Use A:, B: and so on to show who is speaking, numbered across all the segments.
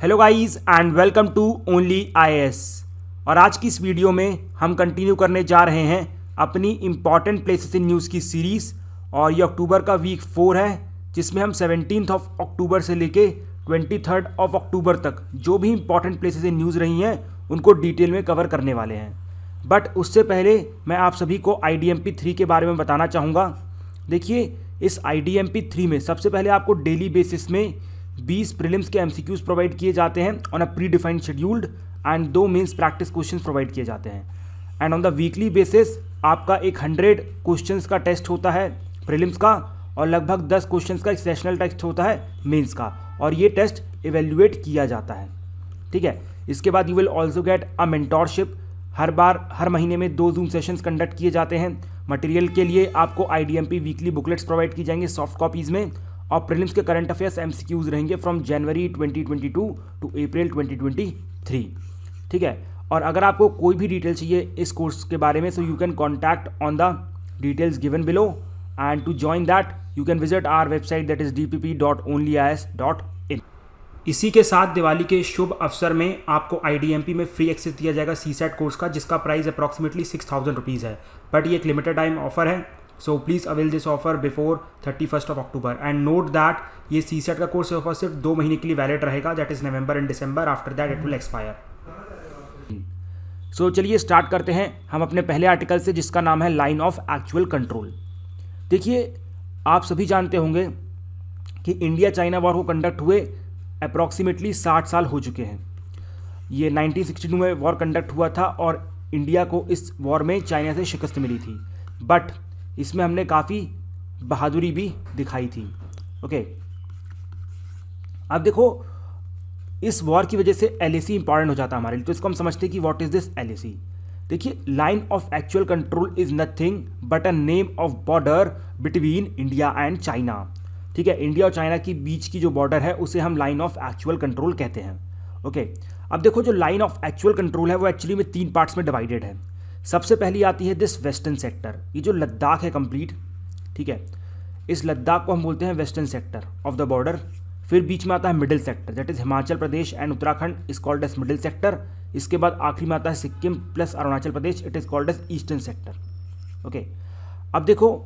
A: Hello guys and welcome to only IAS. और आज की इस वीडियो में हम कंटिन्यू करने जा रहे हैं अपनी इंपॉर्टेंट प्लेसेस इन न्यूज़ की सीरीज़। और ये अक्टूबर का वीक 4 है, जिसमें हम 17 अक्टूबर से लेके 23 अक्टूबर तक जो भी इंपॉर्टेंट प्लेसेस इन न्यूज़ रही हैं उनको डिटेल में कवर करने वाले हैं। बट उससे पहले मैं आप सभी को IDMP 3 के बारे में बताना चाहूँगा। देखिए, इस IDMP 3 में सबसे पहले आपको डेली बेसिस में 20 प्रीलिम्स के MCQs प्रोवाइड किए जाते हैं on a predefined scheduled and 2 mains practice questions provide किए जाते हैं। And on the weekly basis आपका एक 100 क्वेश्चंस का टेस्ट होता है प्रीलिम्स का, और लगभग 10 क्वेश्चंस का एक सेशनल टेस्ट होता है मेंस का, और ये टेस्ट इवेल्युएट किया जाता है। ठीक है, इसके बाद you will also get a mentorship. हर महीने में 2 जूम सेशंस कंडक्ट किए जाते हैं। मटेरियल के लिए आपको IDMP वीकली बुकलेट्स प्रोवाइड की जाएंगे सॉफ्ट कॉपीज़ में, और प्रीलिम्स के करंट अफेयर्स MCQs रहेंगे फ्रॉम जनवरी 2022 टू अप्रैल 2023। ठीक है, और अगर आपको कोई भी डिटेल चाहिए इस कोर्स के बारे में, so you can contact on the details given below, and to join that you can visit our website that is dpp.onlyis.in। इसी के साथ दिवाली के शुभ अवसर में आपको IDMP में फ्री एक्सेस दिया जाएगा CSAT कोर्स का, जिसका प्राइस अप्रॉक्सीमेटली 6000 रुपीज़ है। बट ये एक लिमिटेड टाइम ऑफर है, so please avail this offer before 31 October. And note that ये CSAT का कोर्स ऑफर सिर्फ 2 महीने के लिए वैलिड रहेगा, that is November and December. After that it will expire. So चलिए स्टार्ट करते हैं हम अपने पहले आर्टिकल से, जिसका नाम है लाइन ऑफ एक्चुअल कंट्रोल। देखिए, आप सभी जानते होंगे कि इंडिया चाइना वॉर को कंडक्ट हुए अप्रॉक्सीमेटली 60 साल हो चुके हैं। ये 1962 में वॉर कंडक्ट हुआ था और इंडिया को इस वॉर में चाइना से शिकस्त मिली थी, बट इसमें हमने काफ़ी बहादुरी भी दिखाई थी। ओके, अब देखो, इस वॉर की वजह से LAC इंपॉर्टेंट हो जाता है हमारे लिए, तो इसको हम समझते हैं कि व्हाट इज दिस LAC। देखिए, line of actual control is nothing but a name of border between India and China. ठीक है, इंडिया और चाइना की बीच की जो बॉर्डर है उसे हम लाइन ऑफ एक्चुअल कंट्रोल कहते हैं। ओके, अब देखो, जो लाइन ऑफ एक्चुअल कंट्रोल है वो एक्चुअली में 3 पार्ट्स में डिवाइडेड है। सबसे पहली आती है दिस वेस्टर्न सेक्टर, ये जो लद्दाख है कंप्लीट। ठीक है, इस लद्दाख को हम बोलते हैं western sector of the border. फिर बीच में आता है middle sector, that is Himachal Pradesh and Uttarakhand is called as middle sector. इसके बाद आखिरी में आता है Sikkim plus Arunachal Pradesh, it is called as eastern sector. Okay, अब देखो,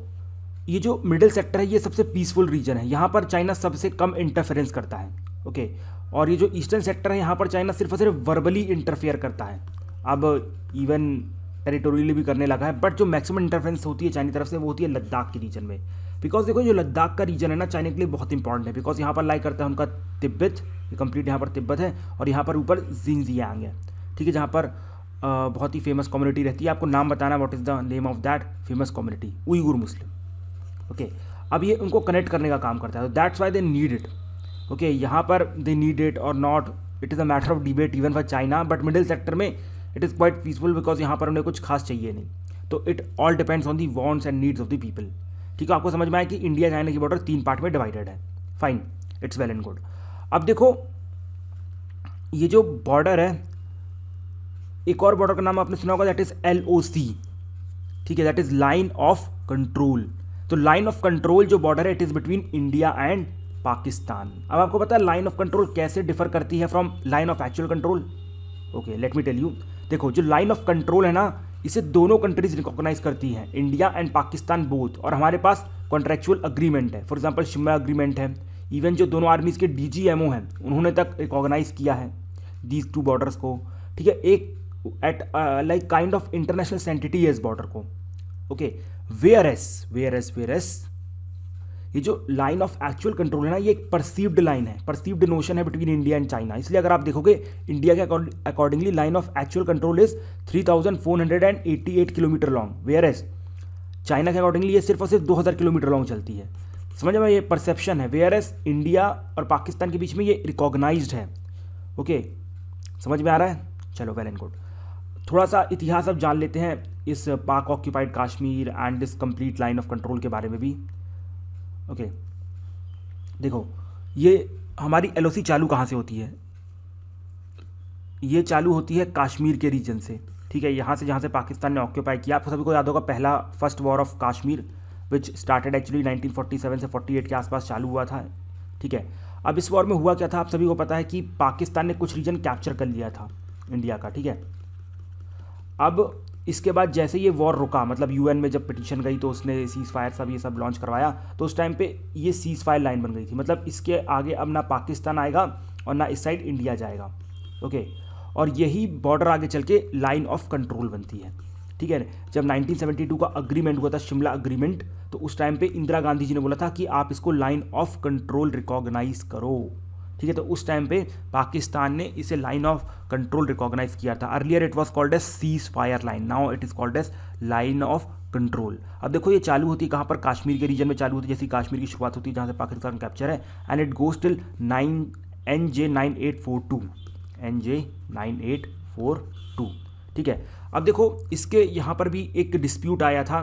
A: ये जो मिडिल सेक्टर है ये सबसे पीसफुल रीजन है, यहाँ पर चाइना सबसे कम इंटरफेरेंस करता है। ओके, और ये जो ईस्टर्न सेक्टर है यहाँ पर चाइना सिर्फ और सिर्फ वर्बली इंटरफेयर करता है, अब इवन टेरिटोरियली भी करने लगा है। बट जो मैक्सिमम इंटरफेरेंस होती है चाइना तरफ से वो होती है लद्दाख के रीजन में। बिकॉज देखो, जो लद्दाख का रीजन है ना चाइना के लिए बहुत इंपॉर्टेंट है, बिकॉज यहाँ पर लाई करता है उनका तिब्बत, कंप्लीट यहाँ पर तिब्बत है, और यहाँ पर ऊपर जिंजियांग है। ठीक है, जहाँ पर बहुत ही फेमस कम्युनिटी रहती है। आपको नाम बताना, what is the name of that famous community? Uyghur Muslim. Okay, अब ये उनको कनेक्ट करने का काम करता है, तो that's why they need it. Okay, यहाँ पर दे नीड इट और not, it is a matter of debate even for China. But middle sector में it is quite peaceful, because यहाँ पर उन्हें कुछ खास चाहिए नहीं। तो it all depends on the wants and needs of the people. ठीक है, आपको समझ में आया कि इंडिया चाइना की बॉर्डर 3 पार्ट में डिवाइडेड है। Fine, it's well and good. अब देखो, ये जो बॉर्डर है, एक और बॉर्डर का नाम आपने सुना होगा, दैट इज LOC। ठीक है, that is line of control. तो लाइन ऑफ कंट्रोल जो बॉर्डर है, it is between India and Pakistan. अब आपको पता है लाइन ऑफ कंट्रोल कैसे डिफर करती है from line of actual control? Okay, let me tell you. देखो, जो लाइन ऑफ कंट्रोल है ना, इसे दोनों कंट्रीज रिकॉग्नाइज करती हैं, इंडिया एंड पाकिस्तान बोथ, और हमारे पास कॉन्ट्रेक्चुअल अग्रीमेंट है। फॉर एग्जाम्पल शिमला अग्रीमेंट है, इवन जो दोनों आर्मीज के DGMO हैं उन्होंने तक रिकॉग्नाइज किया है दीज 2 बॉर्डर्स को। ठीक है, एक at like kind of international sanctity है इस बॉर्डर को। ओके, वेयर एस ये जो लाइन ऑफ एक्चुअल कंट्रोल है ना, ये एक परसीव्ड लाइन है, परसीव्ड नोशन है बिटवीन इंडिया एंड चाइना। इसलिए अगर आप देखोगे, इंडिया के accordingly line of actual control is 3488 kilometre long, whereas China के अकॉर्डिंगली ये सिर्फ और सिर्फ 2000 किलोमीटर लॉन्ग चलती है। समझ में, ये परसेप्शन है, वेयर एज इंडिया और पाकिस्तान के बीच में ये रिकॉग्नाइज्ड है। ओके, समझ में आ रहा है? चलो, वेल एंड गुड। थोड़ा सा इतिहास अब जान लेते हैं इस पाक occupied Kashmir and this complete line of control के बारे में भी। ओके, देखो, ये हमारी LOC चालू कहाँ से होती है? ये चालू होती है कश्मीर के रीजन से। ठीक है, यहाँ से जहाँ से पाकिस्तान ने ऑक्यूपाई किया। आपको सभी को याद होगा first war of Kashmir which started actually 1947 से 48 के आसपास चालू हुआ था। ठीक है, अब इस वॉर में हुआ क्या था, आप सभी को पता है कि पाकिस्तान ने कुछ रीजन कैप्चर कर लिया था इंडिया का, ठीक है। अब इसके बाद जैसे ये वॉर रुका, मतलब यूएन में जब पिटीशन गई तो उसने सीज़ फायर सब ये सब लॉन्च करवाया, तो उस टाइम पे ये सीज़ फायर लाइन बन गई थी, मतलब इसके आगे अब ना पाकिस्तान आएगा और ना इस साइड इंडिया जाएगा, ओके। और यही बॉर्डर आगे चल के लाइन ऑफ कंट्रोल बनती है, ठीक है। जब 1972 का अग्रीमेंट हुआ था, शिमला अग्रीमेंट, तो उस टाइम पे इंदिरा गांधी जी ने बोला था कि आप इसको लाइन ऑफ कंट्रोल रिकॉग्नाइज करो, ठीक है। तो उस टाइम पे पाकिस्तान ने इसे लाइन ऑफ कंट्रोल रिकॉग्नाइज किया था। Earlier it was called as ceasefire line, now it is called as line of control. अब देखो ये चालू होती है कहाँ पर, कश्मीर के रीजन में चालू होती है, जैसे कश्मीर की शुरुआत होती है जहाँ से पाकिस्तान कैप्चर है, and it goes till NJ 9842, NJ 9842, ठीक है। अब देखो इसके यहाँ पर भी एक डिस्प्यूट आया था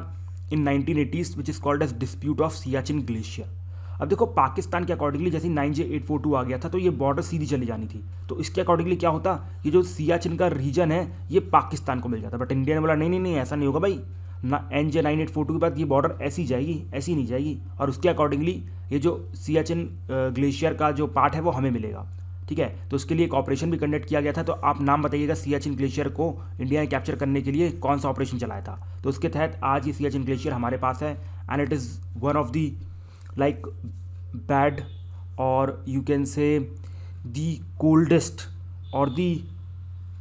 A: in 1980s which is called as dispute of Siachen glacier. अब देखो पाकिस्तान के अकॉर्डिंगली जैसे 9J842 आ गया था तो ये बॉर्डर सीधी चली जानी थी, तो इसके अकॉर्डिंगली क्या होता, ये जो सियाचिन का रीजन है ये पाकिस्तान को मिल जाता, बट इंडिया ने बोला नहीं नहीं नहीं ऐसा नहीं होगा भाई, ना NJ 9842 के बाद ये बॉर्डर ऐसी जाएगी, ऐसी नहीं जाएगी, और उसके अकॉर्डिंगली ये जो सियाचिन ग्लेशियर का जो पार्ट है वो हमें मिलेगा, ठीक है। तो उसके लिए एक ऑपरेशन भी कंडक्ट किया गया था। तो आप नाम बताइएगा सियाचिन ग्लेशियर को इंडिया ने कैप्चर करने के लिए कौन सा ऑपरेशन चलाया था। तो उसके तहत आज ये सियाचिन ग्लेशियर हमारे पास है, and it is one of the like bad और you can say the coldest और the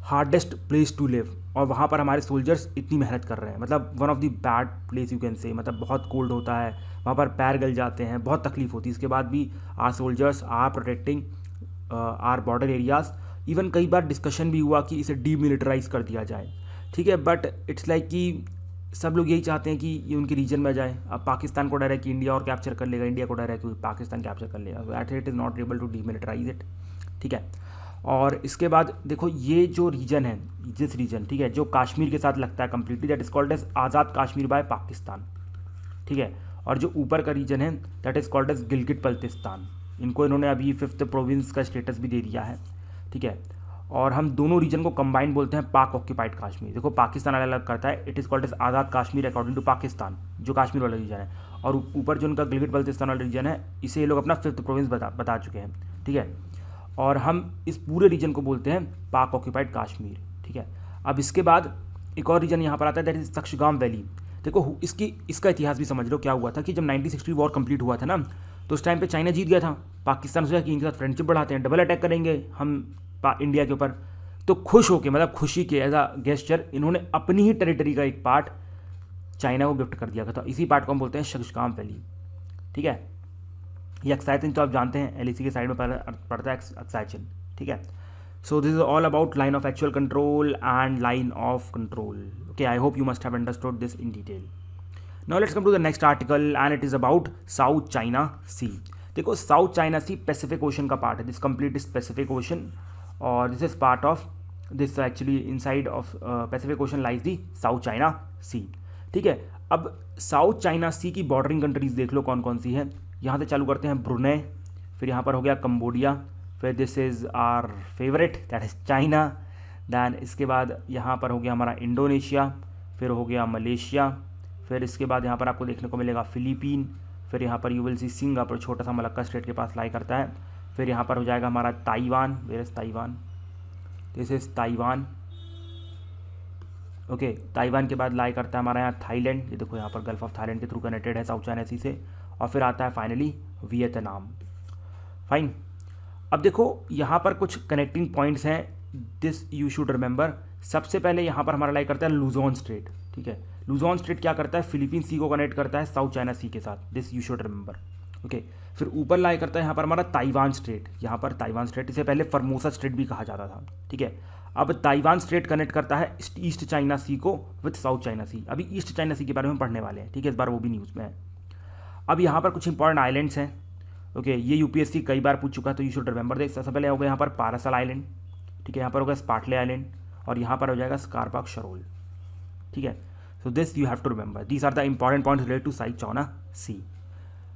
A: hardest place to live, और वहाँ पर हमारे सोल्जर्स इतनी मेहनत कर रहे हैं, मतलब one of the bad place you can से, मतलब बहुत कोल्ड होता है वहाँ पर, पैर गल जाते हैं, बहुत तकलीफ होती है, इसके बाद भी our soldiers are protecting our border areas. Even कई बार डिस्कशन भी हुआ कि इसे डीमिलिटराइज कर दिया जाए, ठीक है, बट इट्स लाइक कि सब लोग यही चाहते हैं कि ये उनके रीजन में जाए। अब पाकिस्तान को डर है कि इंडिया और कैप्चर कर लेगा, इंडिया को डर है कि पाकिस्तान कैप्चर कर लेगा, that it is not able to demilitarise it, ठीक है। और इसके बाद देखो ये जो रीजन है, जिस रीजन, ठीक है, जो कश्मीर के साथ लगता है completely, that is called as Azad Kashmir by Pakistan, ठीक है। और जो ऊपर का रीजन है that is called as Gilgit Baltistan, इनको इन्होंने अभी 5th प्रोविंस का स्टेटस भी दे दिया है, ठीक है। और हम दोनों रीजन को कंबाइन बोलते हैं पाक ऑक्यूपाइड कश्मीर। देखो पाकिस्तान अलग अलग करता है, it is called as Azad Kashmir according to Pakistan, जो कश्मीर वाला रीजन है, और ऊपर जो उनका गिलगिट बल्तिस्तान वाला रीजन है इसे ये लोग अपना 5th प्रोविंस बता चुके हैं, ठीक है। और हम इस पूरे रीजन को बोलते हैं पाक ऑक्यूपाइड कश्मीर, ठीक है। अब इसके बाद एक और रीजन यहाँ पर आता है दैट इज सक्शगाम वैली। देखो इसका इतिहास भी समझ लो क्या हुआ था कि जब 1960 वॉर कंप्लीट हुआ था ना, तो उस टाइम पे चाइना जीत गया था, पाकिस्तान सोचा कि इनके साथ फ्रेंडशिप बढ़ाते हैं, डबल अटैक करेंगे हम इंडिया के ऊपर। तो खुश होके, मतलब खुशी के एज अ गेस्चर, इन्होंने अपनी ही टेरिटरी का एक पार्ट चाइना को गिफ्ट कर दिया था। इसी पार्ट को हम बोलते हैं सक्शगाम वैली, ठीक है। ये अक्साइचिन तो आप जानते हैं, LAC के साइड में पड़ता है अक्साइचिन, ठीक है। So this is all about line of actual control and line of control, okay. I hope you must have understood this in detail. Now let's come to the next article and it is about South China Sea. देखो South China Sea Pacific Ocean का part है, this complete is Pacific Ocean, और this is part of this actually inside of Pacific Ocean lies the South China सी, ठीक है। अब south China सी की bordering countries देख लो कौन कौन सी है। यहाँ से चालू करते हैं ब्रुनेई, फिर यहाँ पर हो गया कंबोडिया, फिर this is our favourite that is China, then इसके बाद यहाँ पर हो गया हमारा इंडोनेशिया, फिर हो गया मलेशिया, फिर इसके बाद यहाँ पर आपको देखने को मिलेगा फिलीपीन, फिर यहाँ पर यू विल सी सिंगापुर, छोटा सा मलक्का स्टेट के पास लाई करता है, फिर यहाँ पर हो जाएगा हमारा Taiwan, where is Taiwan, this is Taiwan, okay. Taiwan के बाद लाई करता है हमारा यहाँ थाईलैंड, ये देखो यहाँ पर गल्फ ऑफ थाईलैंड के थ्रू कनेक्टेड है साउथ चाइना सी से, और फिर आता है फाइनली वियतनाम, फाइन। अब देखो यहाँ पर कुछ कनेक्टिंग पॉइंट्स हैं, दिस यू शुड रिमेंबर। सबसे पहले यहाँ पर हमारा लाई करता है लुजोन स्ट्रेट, ठीक है। लुजोन स्ट्रेट क्या करता है, फिलीपीन सी को कनेक्ट करता है साउथ चाइना सी के साथ, this you should remember, okay. फिर ऊपर लाई करता है यहाँ पर हमारा ताइवान स्ट्रेट, यहाँ पर ताइवान स्ट्रेट, इसे पहले फॉर्मोसा स्ट्रेट भी कहा जाता था, ठीक है। अब ताइवान स्ट्रेट कनेक्ट करता है ईस्ट चाइना सी को विथ साउथ चाइना सी। अभी ईस्ट चाइना सी के बारे में पढ़ने वाले हैं, ठीक है, इस बार वो भी न्यूज़ में है। अब यहाँ पर कुछ इंपॉर्टेंट आइलैंड्स हैं, ओके, ये UPSC कई बार पूछ चुका है तो यू शुड रिमेंबर दिस। सबसे पहले हो गया यहाँ पर पारासल आइलैंड, ठीक है, यहाँ पर होगा स्पार्टले आइलैंड, और यहाँ पर हो जाएगा स्कारपाक शरोल, ठीक है। So this you have to remember, these are the important points related to South China Sea.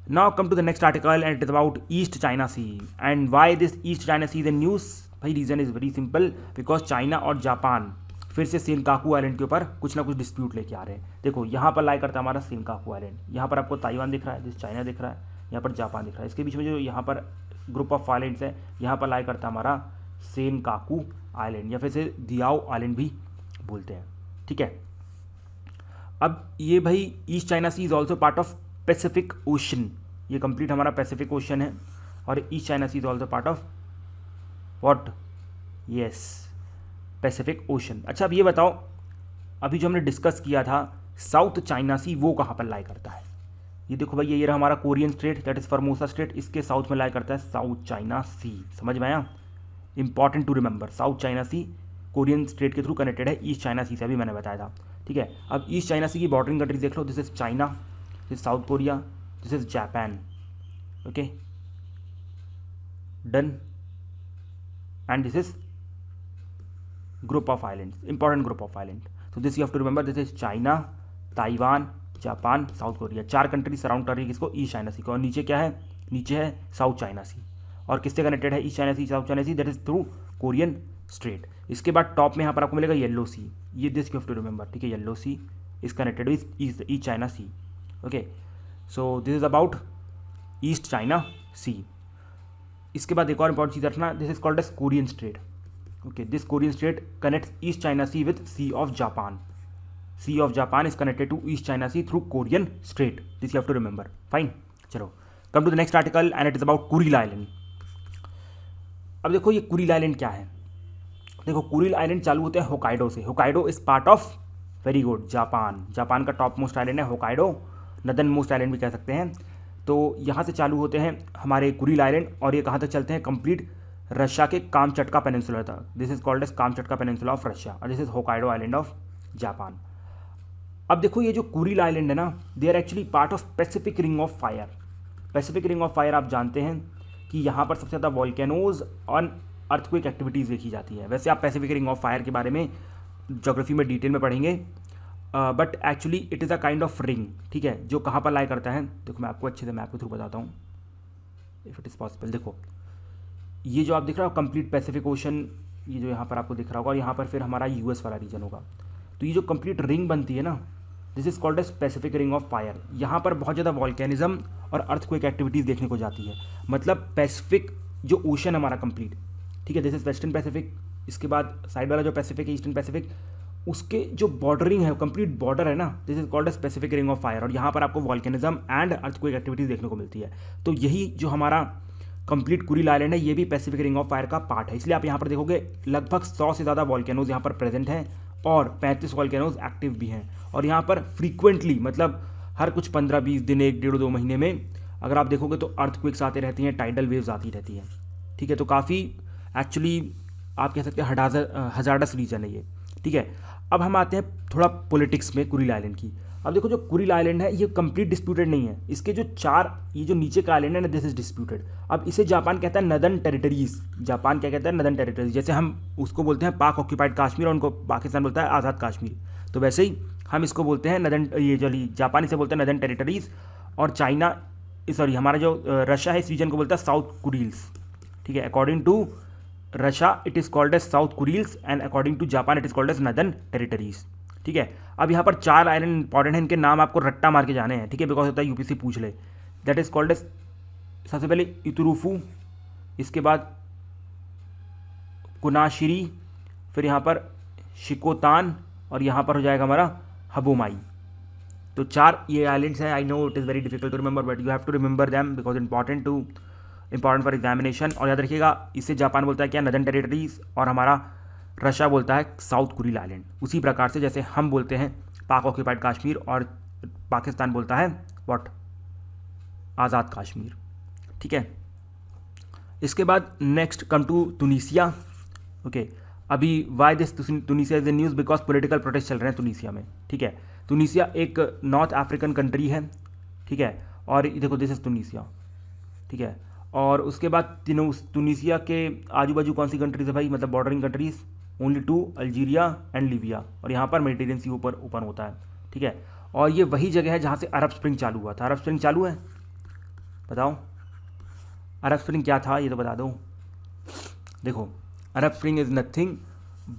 A: Now come to the next article and it is about East China Sea and why this East China Sea is in news. भाई reason is very simple, because China और Japan फिर से Senkaku island के ऊपर कुछ ना कुछ dispute लेके आ रहे हैं। देखो यहाँ पर लाई करता है हमारा सेनकाकू आइलैंड, यहाँ पर आपको ताइवान दिख रहा है, जिस चाइना दिख रहा है, यहाँ पर जापान दिख रहा है, इसके बीच में जो यहाँ पर ग्रुप ऑफ आइलैंड्स है, यहाँ पर लाई करता है हमारा सेनकाकू आइलैंड, या फिर से दियाओ आइलैंड भी बोलते हैं। ठीक है, अब ये भाई East China Sea is also part of Pacific Ocean, ये कंप्लीट हमारा पैसिफिक ओशन है, और East China Sea is also part of what, yes, Pacific Ocean. अच्छा अब ये बताओ, अभी जो हमने डिस्कस किया था साउथ चाइना सी, वो कहाँ पर लाई करता है? ये देखो भाई, ये रहा हमारा Korean straight, that is Formosa straight, इसके साउथ में लाई करता है साउथ चाइना सी। समझ में आया? Important to remember, South China Sea Korean Strait के थ्रू कनेक्टेड है ईस्ट चाइना सी से, अभी मैंने बताया था। ठीक है, अब ईस्ट चाइना सी की बॉर्डरिंग कंट्रीज देख लो, this is China, this is South Korea, this is Japan. Okay, done, and this is group of islands, important group of island. तो this you have to remember, this is China, Taiwan, Japan, South Korea, 4 country surround कर रही है किसको, east China सी को। और नीचे क्या है, नीचे है साउथ चाइना सी, और किससे कनेक्टेड है, East China Sea, South China Sea, that is through Korean Strait. इसके बाद टॉप में यहाँ पर आपको मिलेगा येलो सी, ये this you have to remember. ठीक है, yellow sea is connected with East China Sea. Okay, so this is about East China Sea. इसके बाद एक और इंपॉर्टेंट चीज़ रखना, this is called as Korean strait. Okay, this Korean strait connects East China Sea with sea of Japan. Sea of Japan is connected to East China Sea through Korean strait, this you have to remember. Fine, चलो come to the next article and it is about Kuril island. अब देखो ये Kuril island क्या है, देखो Kuril island चालू होते हैं होकाइडो से। Hokkaido is part of, very good, Japan. Japan का टॉप मोस्ट आइलैंड है होकाइडो, नदर्न मोस्ट आइलैंड भी कह सकते हैं। तो यहाँ से चालू होते हैं हमारे कुरिल आइलैंड, और ये कहाँ तक चलते हैं, कंप्लीट रशिया के कामचटका पेनिनसुला था, this is called as Kamchatka peninsula of Russia, और this is Hokkaido island of Japan. अब देखो ये जो कुरिल आइलैंड है ना, they are actually part of Pacific ring of fire. Pacific ring of fire आप जानते हैं कि यहाँ पर सबसे ज़्यादा वॉल्केनोज और अर्थक्वेक एक्टिविटीज़ देखी जाती है। वैसे आप पैसिफिक रिंग ऑफ फायर के बारे में ज्योग्राफी में डिटेल में पढ़ेंगे, but actually it is a kind of ring. ठीक है, जो कहाँ पर लाई करता है, देखो मैं आपको अच्छे से मैप के थ्रू बताता हूँ इफ़ इट इज़ पॉसिबल। देखो ये जो आप दिख रहा हो कंप्लीट पैसिफिक ओशन, ये जो यहाँ पर आपको दिख रहा होगा, और यहाँ पर फिर हमारा यूएस वाला रीजन होगा। तो ये जो कंप्लीट रिंग बनती है ना, this is called as Pacific ring of Fire. यहाँ पर बहुत ज़्यादा वॉल्केनिज्म और अर्थक्वेक एक्टिविटीज़ देखने को जाती है। मतलब पैसिफिक जो ओशन हमारा कंप्लीट, ठीक है, दिस इज वेस्टर्न पैसिफिक, इसके बाद साइड वाला जो पैसिफिक है ईस्टर्न पैसिफिक, उसके जो बॉर्डरिंग है, कंप्लीट बॉर्डर है ना, this is called as Pacific ring of Fire. और यहाँ पर आपको वॉल्केनिज्म एंड अर्थक्वेक एक्टिविटीज़ देखने को मिलती है। तो यही जो हमारा कंप्लीट कुरिल आइलैंड है, ये भी पैसिफिक रिंग ऑफ फायर का पार्ट है। इसलिए आप यहाँ पर देखोगे लगभग 100 से ज़्यादा वॉल्केनोज यहाँ पर प्रेजेंट हैं, और 35 वॉल्केनोज एक्टिव भी हैं। और यहाँ पर फ्रीक्वेंटली, मतलब हर कुछ 15-20 दिन, 1-1.5-2 महीने में अगर आप देखोगे तो अर्थक्वेक्स आते रहती हैं, टाइडल वेव्स आती रहती हैं। ठीक है, तो काफ़ी एक्चुअली आप कह सकते हैं हजार्डस रीजन है ये। ठीक है, अब हम आते हैं थोड़ा पॉलिटिक्स में कुरिल आइलैंड की। अब देखो जो कुरिल आइलैंड है ये कंप्लीट डिस्प्यूटेड नहीं है, इसके जो 4 ये जो नीचे का आइलैंड है ना, दिस इज डिस्प्यूटेड। अब इसे जापान कहता है नदर्न टेरिटरीज। जापान क्या कहता है, नदर्न टेरिटरीज। जैसे हम उसको बोलते हैं पाक ऑक्यूपाइड कश्मीर, और उनको पाकिस्तान बोलता है आज़ाद कश्मीर, तो वैसे ही हम इसको बोलते हैं नदर्न, ये जो जापान इसे बोलते हैं नदर्न टेरिटरीज, और चाइना, सॉरी हमारा जो रशिया है इस रीजन को बोलता है साउथ कुरिल्स। ठीक है, according to Russia it is called as South Kurils, and according to Japan it is called as northern territories. ठीक है, अब यहाँ पर 4 आइलैंड इंपॉर्टेंट हैं, इनके नाम आपको रट्टा मार के जाने हैं। ठीक है, बिकॉज होता है यूपीसी पूछ ले। दैट इज कॉल्ड एज, सबसे पहले इतुरुफू, इसके बाद कुनाशिरी, फिर यहाँ पर शिकोतान, और यहाँ पर हो जाएगा हमारा हबोमाई। तो 4 ये आइलैंड्स हैं। I know it is very difficult to remember, but you have to remember them because important for examination. और याद रखिएगा, इसे जापान बोलता है क्या, नदर्न टेरिटरीज, और हमारा रशिया बोलता है साउथ कुरिल आइलैंड। उसी प्रकार से जैसे हम बोलते हैं पाक ऑक्यूपाइड कश्मीर, और पाकिस्तान बोलता है व्हाट, आज़ाद कश्मीर। ठीक है, इसके बाद next come to Tunisia. Okay, अभी why this Tunisia is the news, because political protest चल रहे हैं तुनीसिया में। ठीक है, तुनीसिया एक नॉर्थ अफ्रीकन कंट्री है। ठीक है, और देखो दिस इज तुनीसिया। ठीक है, और उसके बाद तुनीसिया के आजू बाजू कौन सी कंट्रीज है भाई, मतलब bordering countries, only 2, Algeria and Libya, और यहाँ पर मेडिटेरियन सी ऊपर ओपन होता है। ठीक है, और ये वही जगह है जहाँ से अरब स्प्रिंग चालू हुआ था। अरब स्प्रिंग चालू है, बताओ अरब स्प्रिंग क्या था, ये तो बता दो। देखो अरब स्प्रिंग इज़ नथिंग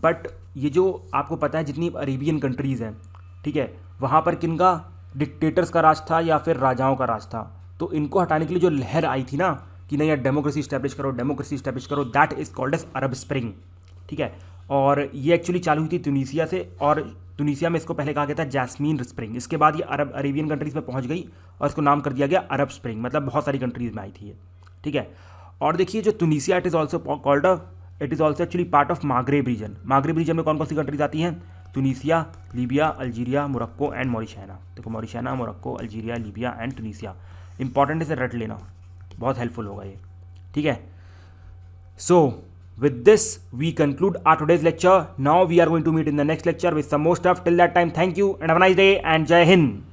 A: बट ये जो आपको पता है जितनी अरेबियन कंट्रीज़ हैं, ठीक है, वहाँ पर किन का डिक्टेटर्स का राज था या फिर राजाओं का राज था। तो इनको हटाने के लिए जो लहर आई थी ना कि नहीं यार डेमोक्रेसी स्टैब्लिश करो, that is called as Arab Spring, ठीक है। और ये एक्चुअली चालू हुई थी तुनीसिया से, और तुनीसिया में इसको पहले कहा गया था जैस्मीन स्प्रिंग। इसके बाद ये अरेबियन कंट्रीज़ में पहुंच गई और इसको नाम कर दिया गया अरब स्प्रिंग, मतलब बहुत सारी कंट्रीज़ में आई थी ये, ठीक है। और देखिए जो Tunisia, it is also actually part of Maghreb region. Maghreb region में कौन कौन सी कंट्रीज आती हैं? Tunisia, Libya, Algeria, Morocco and Mauritania. देखो Mauritania, Morocco, Algeria, Libya and Tunisia. Important इसे रट लेना, बहुत हेल्पफुल होगा ये, ठीक है। सो with this we conclude our today's lecture. Now we are going to meet in the next lecture with some more stuff. Till that time, thank you and have a nice day and Jai Hind.